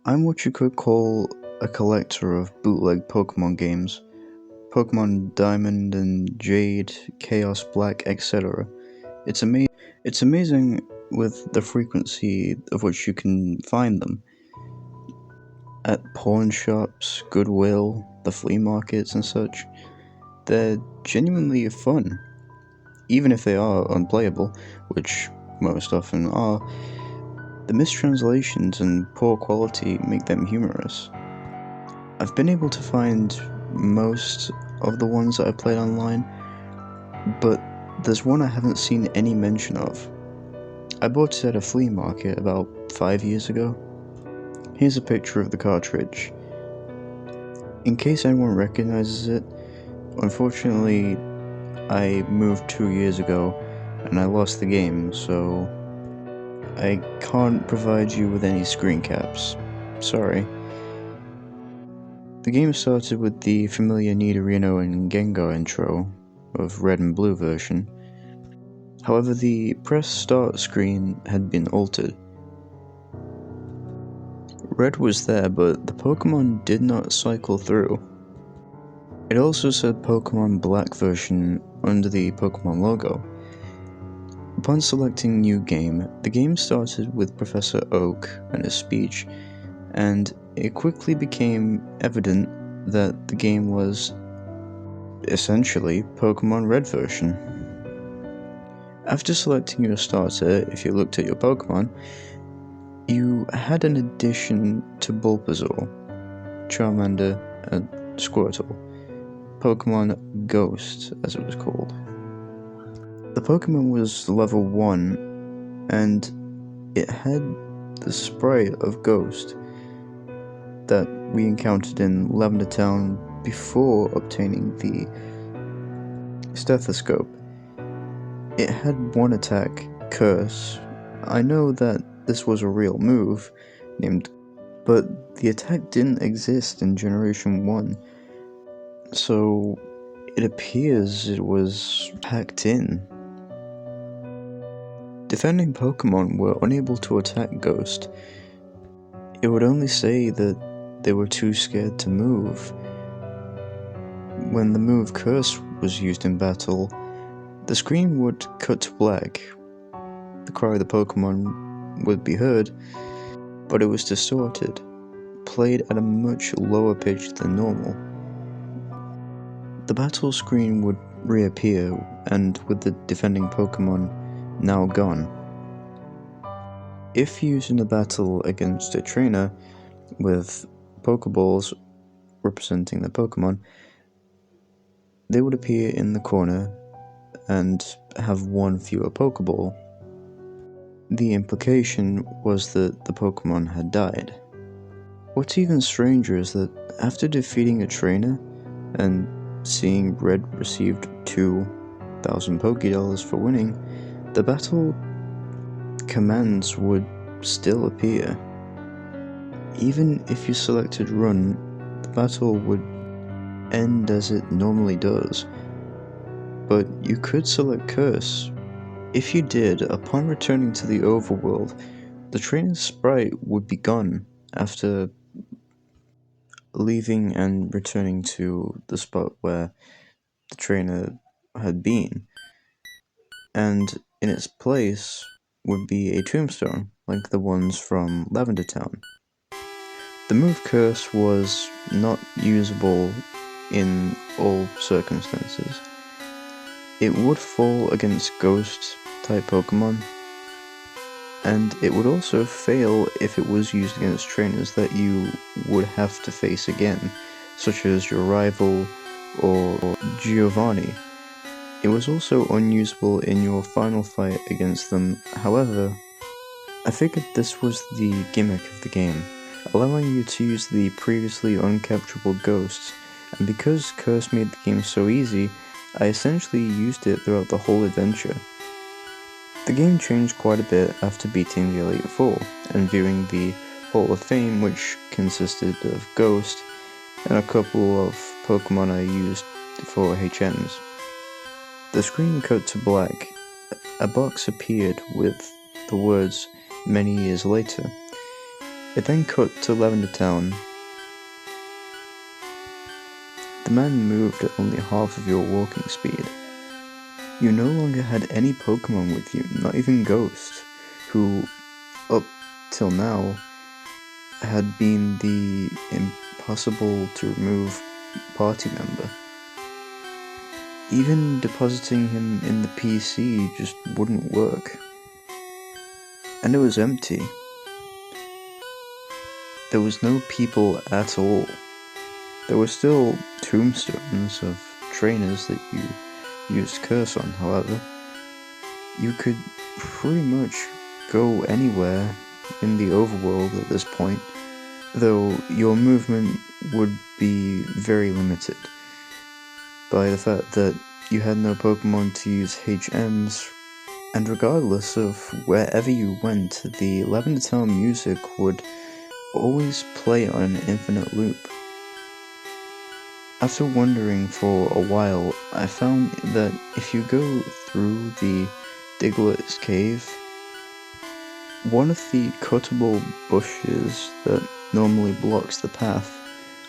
I'm what you could call a collector of bootleg Pokemon games. Pokemon Diamond and Jade, Chaos Black, etc. It's amazing with the frequency of which you can find them. At pawn shops, Goodwill, the flea markets and such. They're genuinely fun. Even if they are unplayable, which most often are, the mistranslations and poor quality make them humorous. I've been able to find most of the ones that I played online, but there's one I haven't seen any mention of. I bought it at a flea market about 5 years ago. Here's a picture of the cartridge. In case anyone recognizes it, unfortunately I moved 2 years ago and I lost the game, so I can't provide you with any screen caps. Sorry. The game started with the familiar Nidorino and Gengar intro of Red and Blue version. However, the press start screen had been altered. Red was there, but the Pokemon did not cycle through. It also said Pokemon Black version under the Pokemon logo. Upon selecting New Game, the game started with Professor Oak and his speech, and it quickly became evident that the game was essentially Pokemon Red version. After selecting your starter, if you looked at your Pokemon, you had an addition to Bulbasaur, Charmander, and Squirtle, Pokemon Ghost as it was called. The Pokemon was level 1, and it had the sprite of Ghost that we encountered in Lavender Town before obtaining the stethoscope. It had one attack, Curse. I know that this was a real move, but the attack didn't exist in Generation 1, so it appears it was packed in. Defending Pokemon were unable to attack Ghost. It would only say that they were too scared to move. When the move Curse was used in battle, the screen would cut to black. The cry of the Pokemon would be heard, but it was distorted, played at a much lower pitch than normal. The battle screen would reappear, and with the defending Pokemon now gone. If used in a battle against a trainer with Pokeballs representing the Pokemon, they would appear in the corner and have one fewer Pokeball. The implication was that the Pokemon had died. What's even stranger is that after defeating a trainer and seeing Red received 2,000 Pokédollars for winning, the battle commands would still appear. Even if you selected Run, the battle would end as it normally does, but you could select Curse. If you did, upon returning to the overworld, the trainer's sprite would be gone after leaving and returning to the spot where the trainer had been, and in its place would be a tombstone like the ones from Lavender Town. The move Curse was not usable in all circumstances. It would fall against Ghost type Pokemon, and it would also fail if it was used against trainers that you would have to face again, such as your rival or Giovanni. It was also unusable in your final fight against them. However, I figured this was the gimmick of the game, allowing you to use the previously uncapturable ghosts, and because Curse made the game so easy, I essentially used it throughout the whole adventure. The game changed quite a bit after beating the Elite Four and viewing the Hall of Fame, which consisted of Ghost and a couple of Pokemon I used for HMs. The screen cut to black. A box appeared with the words "Many years later." It then cut to Lavender Town. The man moved at only half of your walking speed. You no longer had any Pokemon with you, not even Ghost, who, up till now, had been the impossible to remove party member. Even depositing him in the PC just wouldn't work. And it was empty. There was no people at all. There were still tombstones of trainers that you used Curse on, however. You could pretty much go anywhere in the overworld at this point, though your movement would be very limited by the fact that you had no Pokemon to use HMs, and regardless of wherever you went, the Lavender Town music would always play on an infinite loop. After wandering for a while, I found that if you go through the Diglett's cave, one of the cuttable bushes that normally blocks the path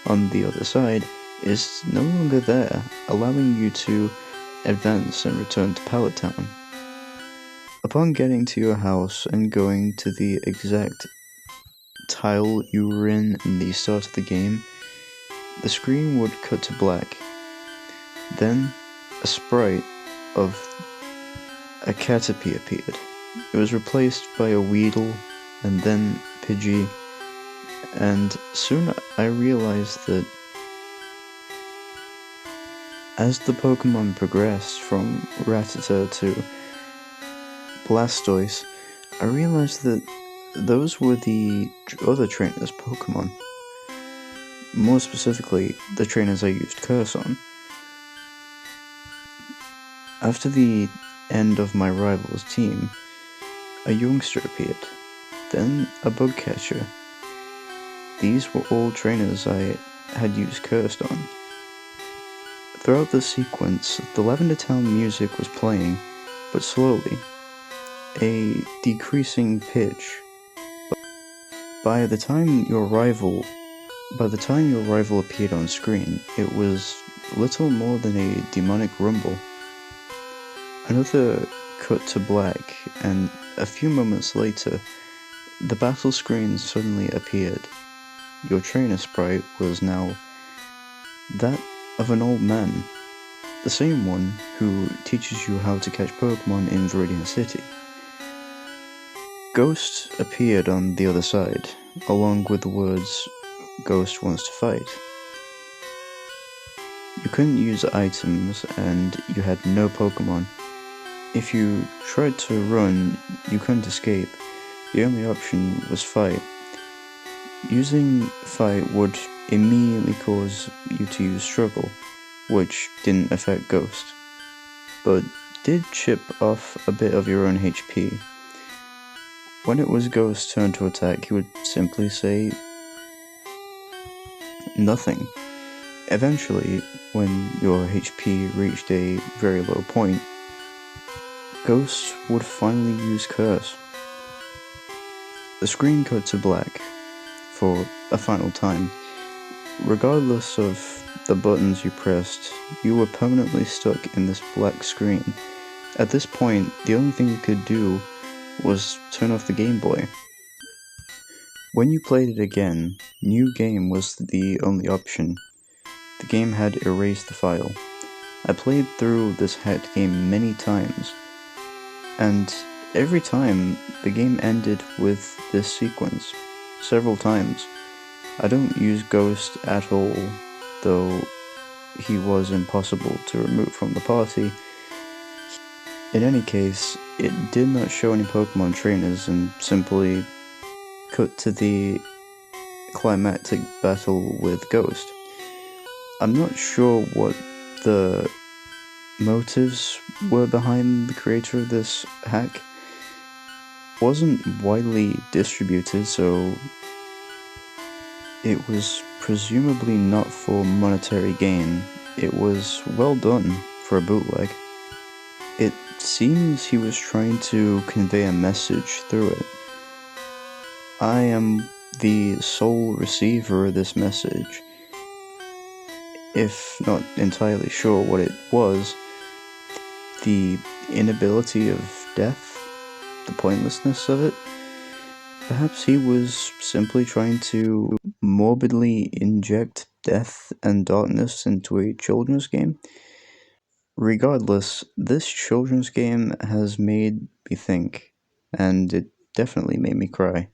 on the other side is no longer there, allowing you to advance and return to Pallet Town. Upon getting to your house and going to the exact tile you were in the start of the game, the screen would cut to black. Then, a sprite of a Caterpie appeared. It was replaced by a Weedle, and then Pidgey, and soon I realized that as the Pokemon progressed from Rattata to Blastoise, I realized that those were the other trainers' Pokemon. More specifically, the trainers I used Curse on. After the end of my rival's team, a youngster appeared, then a bug catcher. These were all trainers I had used Cursed on. Throughout the sequence, the Lavender Town music was playing, but slowly, a decreasing pitch. By the time your rival appeared on screen, it was little more than a demonic rumble. Another cut to black, and a few moments later, the battle screen suddenly appeared. Your trainer sprite was now that of an old man, the same one who teaches you how to catch Pokemon in Viridian City. Ghost appeared on the other side, along with the words, "Ghost wants to fight." You couldn't use items, and you had no Pokemon. If you tried to run, you couldn't escape. The only option was fight. Using fight would immediately cause you to use struggle, which didn't affect Ghost, but did chip off a bit of your own HP. When it was Ghost's turn to attack, he would simply say nothing. Eventually, when your HP reached a very low point, Ghost would finally use Curse. The screen cut to black for a final time. Regardless of the buttons you pressed, you were permanently stuck in this black screen. At this point, the only thing you could do was turn off the Game Boy. When you played it again, New Game was the only option. The game had erased the file. I played through this hacked game many times, and every time the game ended with this sequence, several times. I don't use Ghost at all, though he was impossible to remove from the party. In any case, it did not show any Pokemon trainers and simply cut to the climactic battle with Ghost. I'm not sure what the motives were behind the creator of this hack. It wasn't widely distributed, so it was presumably not for monetary gain. It was well done for a bootleg. It seems he was trying to convey a message through it. I am the sole receiver of this message, if not entirely sure what it was, the inability of death, the pointlessness of it. Perhaps he was simply trying to morbidly inject death and darkness into a children's game. Regardless, this children's game has made me think, and it definitely made me cry.